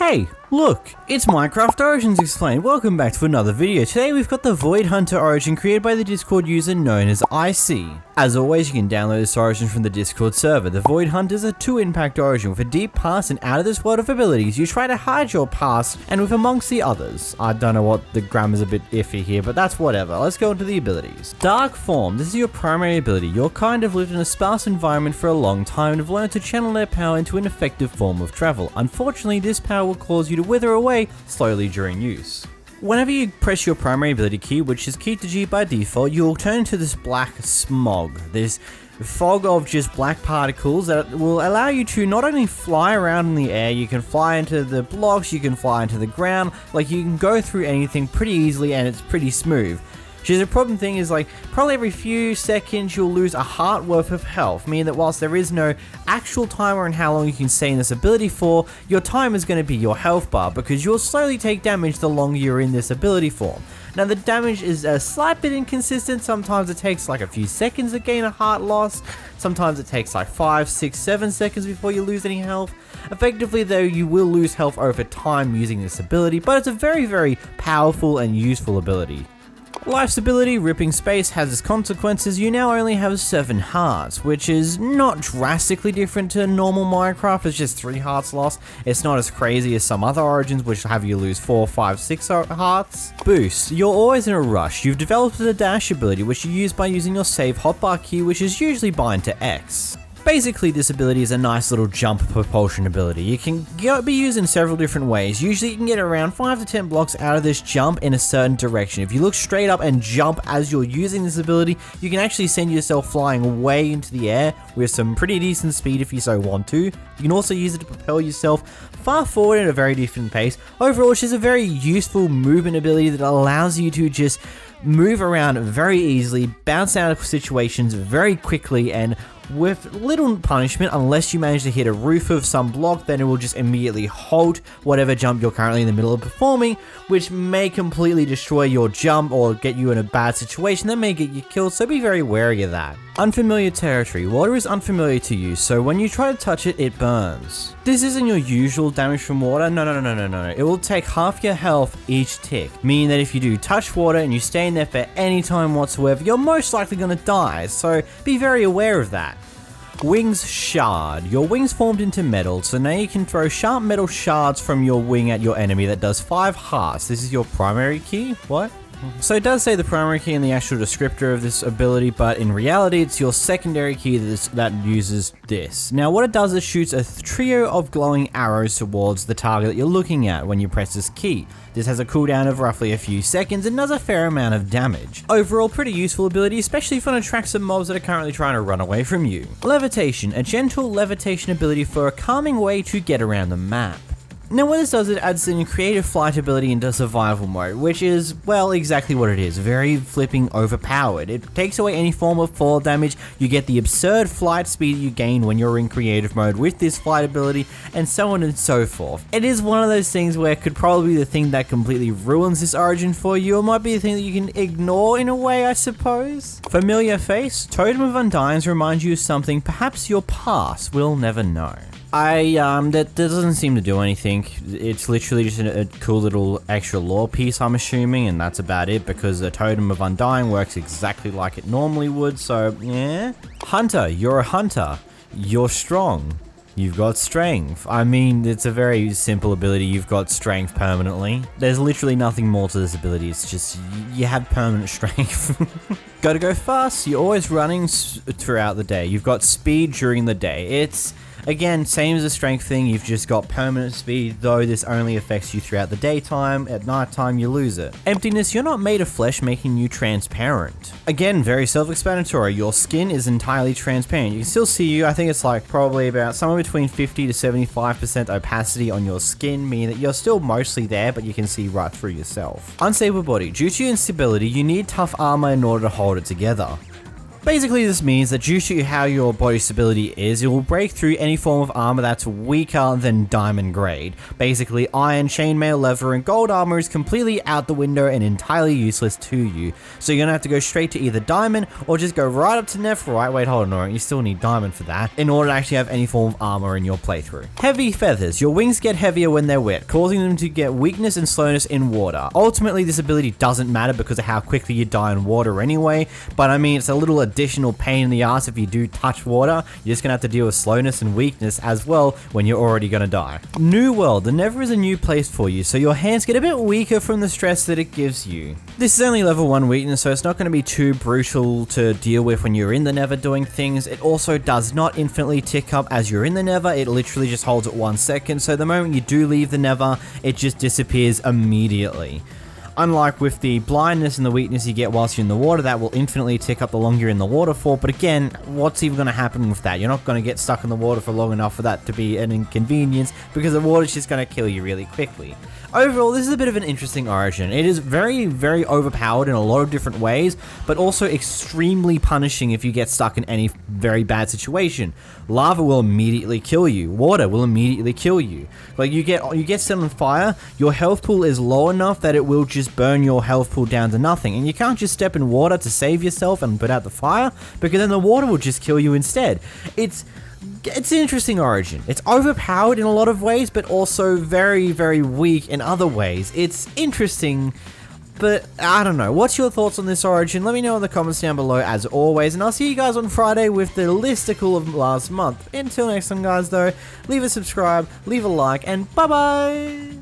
Hey, look, it's Minecraft Origins Explained. Welcome back to another video. Today we've got the 𝓵𝓲𝓷𝓴𝓼 origin created by the Discord user known as IC. As always, you can download this origin from the Discord server. The 𝓵𝓲𝓷𝓴𝓼 is a 2-impact origin with a deep past and out of this world of abilities. You try to hide your past and with amongst the others. I don't know what the grammar's a bit iffy here, but that's whatever. Let's go into the abilities. Dark Form. This is your primary ability. Your kind have lived in a sparse environment for a long time and have learned to channel their power into an effective form of travel. Unfortunately, this power will cause you to wither away slowly during use. Whenever you press your primary ability key, which is key to G by default, you'll turn into this black smog, this fog of just black particles that will allow you to not only fly around in the air, you can fly into the blocks, you can fly into the ground, like you can go through anything pretty easily and it's pretty smooth. The problem thing is, like, probably every few seconds you'll lose a heart worth of health, meaning that whilst there is no actual timer on how long you can stay in this ability for, your time is going to be your health bar, because you'll slowly take damage the longer you're in this ability form. Now the damage is a slight bit inconsistent. Sometimes it takes like a few seconds to gain a heart loss, sometimes it takes like 5, 6, 7 seconds before you lose any health. Effectively though, you will lose health over time using this ability, but it's a very powerful and useful ability. Life's ability, Ripping Space, has its consequences. You now only have 7 hearts, which is not drastically different to normal Minecraft. It's just 3 hearts lost. It's not as crazy as some other origins, which have you lose 4, 5, 6 hearts. Boost. You're always in a rush. You've developed the dash ability, which you use by using your save hotbar key, which is usually bind to X. Basically, this ability is a nice little jump propulsion ability. You can be used in several different ways. Usually you can get around 5 to 10 blocks out of this jump in a certain direction. If you look straight up and jump as you're using this ability, you can actually send yourself flying way into the air with some pretty decent speed if you so want to. You can also use it to propel yourself far forward at a very different pace. Overall, it's just a very useful movement ability that allows you to just move around very easily, bounce out of situations very quickly, and with little punishment. Unless you manage to hit a roof of some block, then it will just immediately halt whatever jump you're currently in the middle of performing, which may completely destroy your jump or get you in a bad situation that may get you killed, so be very wary of that. Unfamiliar territory. Water is unfamiliar to you, so when you try to touch it, it burns. This isn't your usual damage from water. No. It will take half your health each tick, meaning that if you do touch water and you stay in there for any time whatsoever, you're most likely going to die, so be very aware of that. Wings Shard. Your wings formed into metal, so now you can throw sharp metal shards from your wing at your enemy that does 5 hearts. This is your primary key? What? So it does say the primary key in the actual descriptor of this ability, but in reality it's your secondary key that uses this. Now what it does is shoots a trio of glowing arrows towards the target that you're looking at when you press this key. This has a cooldown of roughly a few seconds and does a fair amount of damage. Overall, pretty useful ability, especially if you want to attract some mobs that are currently trying to run away from you. Levitation. A gentle levitation ability for a calming way to get around the map. Now what this does, it adds in creative flight ability into survival mode, which is, well, exactly what it is, very flipping overpowered. It takes away any form of fall damage, you get the absurd flight speed you gain when you're in creative mode with this flight ability, and so on and so forth. It is one of those things where it could probably be the thing that completely ruins this origin for you, or might be the thing that you can ignore in a way, I suppose. Familiar Face. Totem of Undines reminds you of something perhaps your past will never know. That doesn't seem to do anything. It's literally just a cool little extra lore piece, I'm assuming, and that's about it, because the Totem of Undying works exactly like it normally would, so yeah. Hunter. You're a hunter. You're strong. You've got strength. I mean, it's a very simple ability. You've got strength permanently. There's literally nothing more to this ability. It's just, you have permanent strength. Gotta go fast. You're always running throughout the day. You've got speed during the day. It's, again, same as the strength thing, you've just got permanent speed, though this only affects you throughout the daytime. At nighttime, you lose it. Emptiness. You're not made of flesh, making you transparent. Again, very self-explanatory. Your skin is entirely transparent. You can still see you. I think it's like probably about somewhere between 50 to 75% opacity on your skin, meaning that you're still mostly there, but you can see right through yourself. Unstable body. Due to your instability, you need tough armor in order to hold it together. Basically, this means that due to how your body stability is, it will break through any form of armor that's weaker than diamond grade. Basically, iron, chainmail, leather, and gold armor is completely out the window and entirely useless to you. So you're gonna have to go straight to either diamond or just go right up to netherite. Wait, hold on, no, you still need diamond for that in order to actually have any form of armor in your playthrough. Heavy feathers. Your wings get heavier when they're wet, causing them to get weakness and slowness in water. Ultimately, this ability doesn't matter because of how quickly you die in water anyway, but I mean, it's a little additional pain in the ass if you do touch water. You're just gonna have to deal with slowness and weakness as well when you're already gonna die. New world. The Nether is a new place for you, so your hands get a bit weaker from the stress that it gives you. This is only level 1 weakness, so it's not going to be too brutal to deal with when you're in the Nether doing things. It also does not infinitely tick up as you're in the Nether. It literally just holds it 1 second, so the moment you do leave the Nether, it just disappears immediately. Unlike with the blindness and the weakness you get whilst you're in the water, that will infinitely tick up the longer you're in the water for, but again, what's even going to happen with that? You're not going to get stuck in the water for long enough for that to be an inconvenience, because the water's just going to kill you really quickly. Overall, this is a bit of an interesting origin. It is very, very overpowered in a lot of different ways, but also extremely punishing if you get stuck in any very bad situation. Lava will immediately kill you. Water will immediately kill you. Like, you get set on fire, your health pool is low enough that it will just burn your health pool down to nothing, and you can't just step in water to save yourself and put out the fire, because then the water will just kill you instead. It's an interesting origin. It's overpowered in a lot of ways, but also very, very weak in other ways. It's interesting, but I don't know. What's your thoughts on this origin? Let me know in the comments down below as always, and I'll see you guys on Friday with the listicle of last month. Until next time, guys, though, leave a subscribe, leave a like, and bye-bye!